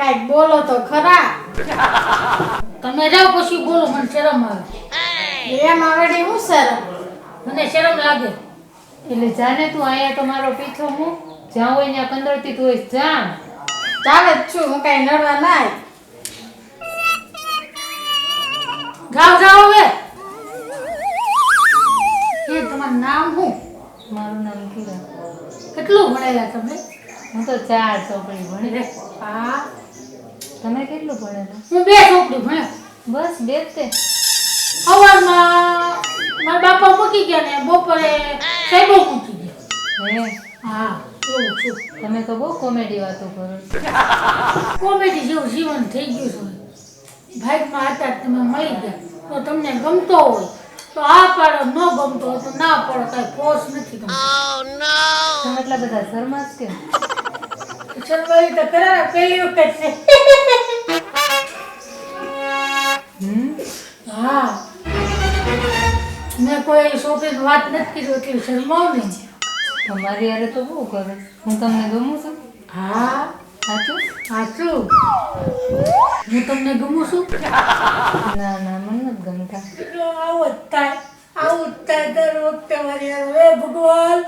કાઈ બોલો તો ખરા. તમે જાઓ પછી બોલો, મને શરમ આવે. એમ આવડે હું શરમ? મને શરમ લાગે. એટલે જાને તું અહીંયા તો મારો પીછો હું જ્યાં હોય ત્યાં કંદરતી તું હોય જા. ચાલે જ છું, હું કાઈ નડવા નાય. જાઓ જાઓ હવે. એ તમારું નામ શું? મારું નામ કીરા. કેટલું ભણેલા તમે? હું તો 4 ચોપડી ભણી. હા, તમે કેટલું ભણેલા? હું 2 ચોપડી ભણ્યો. બસ 2 તે. સવારમાં મારા બાપા મૂકી ગયા ને બપોરે સાહેબો મૂકી ગયા. હે હા, એવું છું. તમે તો બહુ કોમેડી વાતો કરો છો. કોમેડી જેવું જીવન થઈ ગયું છે. ભાઈમાં હતા તમે મળી ગયા તો તમને ગમતો હોય તો આ પાડો, ન ગમતો હોય તો ના પાડો, કાંઈ ફોર્સ નથી ગમતો. તમે એટલા બધા શર્મા જ કેમ? શરમાઈ તો કરા, પહેલી વખત છે. હા, મેં કોઈ છોકરીની વાત નથી કીધું એટલે શરમાવ નહીં. તમારી યારે તો બહુ કરે. હું તમને ગમું છું? હા, સાચું? સાચું. હું તમને ગમું છું? ના ના મને નથી ગમતા. આવું જ થાય દર વખતે મારી હારે. હે ભગવાન,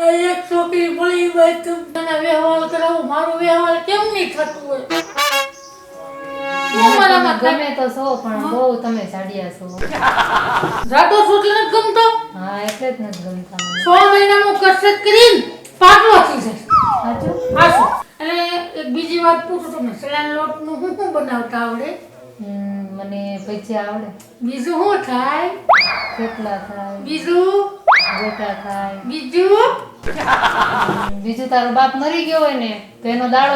આ એક છોકરી મળી હોય તો તને વ્યવહાર કરાવું, મારું વ્યવહાર કેમ નહીં થતું હોય? હું મારામાં ગમે તો છો પણ બહુ તમે સાડિયા છો. જાડો છું એટલે નથી ગમતો. હા એટલે જ નથી ગમતા મને. 6 મહિનામાં કસરત કરીને પાટલો થઈ જાય. સાચું? હાચું. અને એક બીજી વાત પૂછું તમને, સલાડ લોટનું શું બનાવતા આવડે? મને ભજીયા આવડે. બીજું શું થાય? થેપલા થાય, બીજું? ગોટા થાય. બીજું? બીજું તારો બાપ મરી ગયો હોય ને તો એનો દાડો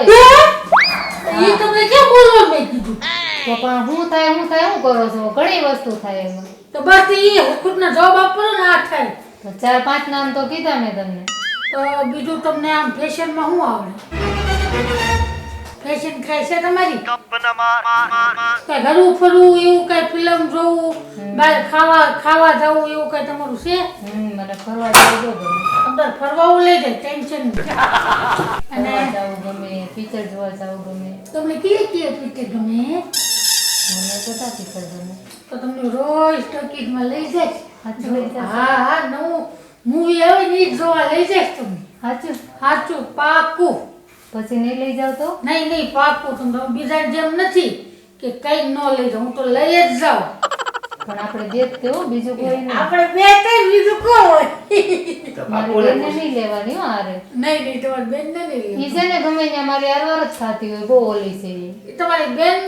એ તમને કેમ બોલવા મેં કીધું? તો પણ શું થાય શું કરો છો? ઘણી વસ્તુ થાય એમાં. તો બસ એ ખુદના જવાબ આપો ને, આ થાય. તો 4-5 નામ તો કીધા મેં તમને. તો બીજું તમને આમ ફેશનમાં શું આવડે? ફેશન ક્રાય છે તમારી? કઈ ઘરું ફરવું એવું, કઈ ફિલ્મ જોવું, બહાર ખાવા જવું એવું કઈ તમારું છે? મને ફરવા જવું ગમે. અંદર ફરવાવું લઈ જાય, ટેન્શન નહીં. અને ફરવા જવું ગમે, પિક્ચર જોવા જવું ગમે. તમને કીએ પિક્ચર ગમે? મને બધા પિક્ચર ગમે. તો તમને રોજ ટોકીઝમાં લઈ જાય? સાચું લઈ જશે? હા, નવું મૂવી આવે ને ઈ જ જોવા લઈ જાય તમને. સાચું? સાચું, પાકું. પછી નહીં લઈ જાવ તો? નહીં પાકું. તમે બીજા જેમ નથી કે કઈ ન લઈ જાવ, હું તો લઈ જ જાઉં. પણ આપણે દેખ કેવું બીજું કોઈ નહીં. આપણે બે ત્રણ બીજું કોણ હોય? મારી બેનને નહીં લેવાની હો હારે. નહીં તમારી બેન ને નહીં ઈ છે ને ગમે ત્યાં મારી હારવાર જ ખાતી હોય, બહુ ઓલી છે ઈ. તમારી બેન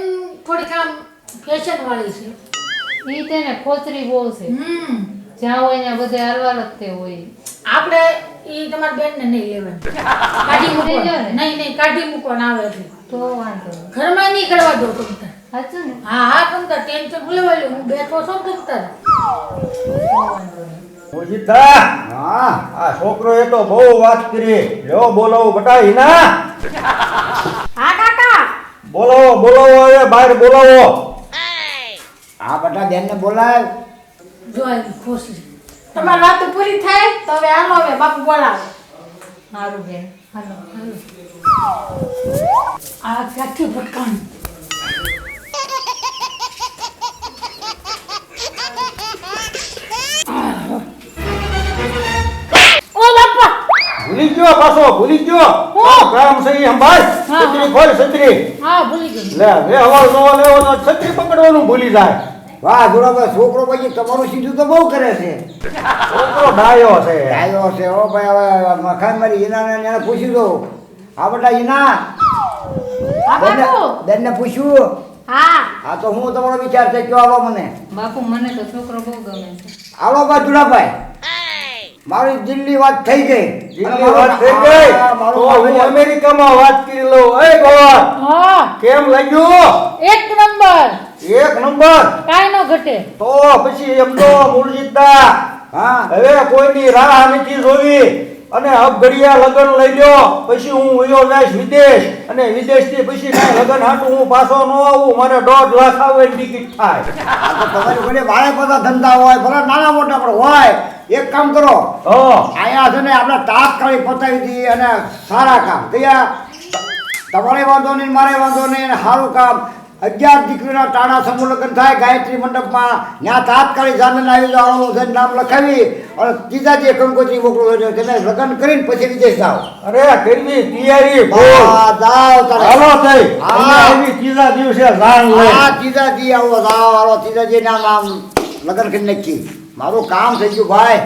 થોડીક આમ ફેશન વાળી છે. ઈ છે ને ખોચરી બહુ છે. જ્યાં હોય ત્યાં બધે હારવાર જ તે હોય. આપણે ઈ તમારી બેન ને નહીં લેવાની. કાઢી મૂકવાનું. નહીં કાઢી મૂકવાનું આવે એટલે. તો વાંધો નહીં. ઘરમાં નહીં કરવા દો તમે. સાચું ને? હા તમતા ટેન્શન ભૂલેવાય, હું બેઠો છું તમતા. તો વાંધો નહીં. ઓજીતા, હા આ છોકરો એ તો બહુ વાત કરી. લ્યો બોલાવો બટા હિના. હા કાકા. બોલાવો હવે બહાર બોલાવો. આ બધા બેનને બોલાય. જો આવી ખુશી. તમારી વાત પૂરી થાય તો હવે હાલો, હવે બાપુ બોલાવે. સારું બેન, હાલો. આ ક્યાંથી ભટકાણ? ઓ બાપા, ભૂલી ગયો પાછો, ભૂલી ગયો. કામ છે ઈ સંભાળ. છત્રી ખોલ છત્રી. હા ભૂલી ગઈ. લે વે હવાલ નો લેવો તો છત્રી પકડવાનું ભૂલી જાય. વાહ જોડાભાઈ, છોકરો પછી તમારું સીધું તો બહુ કરે છે. છોકરો ડાયો છે. આવ્યો છે ઓ ભાઈ. હવે મખાન મારી ઈનાને એને પૂછી દો. આ બધા ઈના હા બાપુ. બેનને પૂછ્યું. હા આ તો હું તમારો વિચાર છે કયો આવો મને. બાપુ મને તો છોકરો બહુ ગમે છે. આવો બા જોડાભાઈ, મારી દિલ્હી વાત થઈ ગઈ. દિલ્હી વાત થઈ ગઈ તો હું અમેરિકામાં વાત કરી લઉં. એ ગોવા હા, કેમ લાગ્યું? 1 નંબર. 1 નંબર. કાઈ ન ઘટે. તો પછી એમ તો મૂળજીતદા, હા હવે કોઈની રાહ નથી જોવી અને અબઘડિયા લગન લઈ લ્યો. પછી હું વયો જઈશ વિદેશ, અને વિદેશથી પછી કાંઈ લગન હાટું હું પાછો ન આવું. મારે 1.5 લાખ આવે ટિકિટ થાય. આ તો તમારી ઘરે બારે બધા ધંધા હોય, ભલે નાના મોટા પણ હોય. એક કામ કરો, હા આયા છે ને આપણે તાત્કાલિક પતાવી દઈએ અને સારા કામ તૈયાર. તમારે વાંધો નહીં મારે વાંધો નહીં અને સારું કામ 11 દીકરીના ટાણા સમૂહ લગ્ન થાય ગાયત્રી મંડપમાં ત્યાં તાત્કાલિક જામીન આવી જવાનું છે નામ લખાવી અને ત્રીજા જે કંકોત્રી મોકલો છે તેને લગ્ન કરીને પછી વિદેશ જાઓ અરે કરવી તૈયારી બોલ જાઓ તારે હાલો થઈ હા. અમે આવી ત્રીજા દિવસે જાણ લઈ હા ત્રીજા દી આવો જાઓ હાલો ત્રીજા દી નામ લગ્ન કરી નાખી મારું કામ થઈ ગયું ભાઈ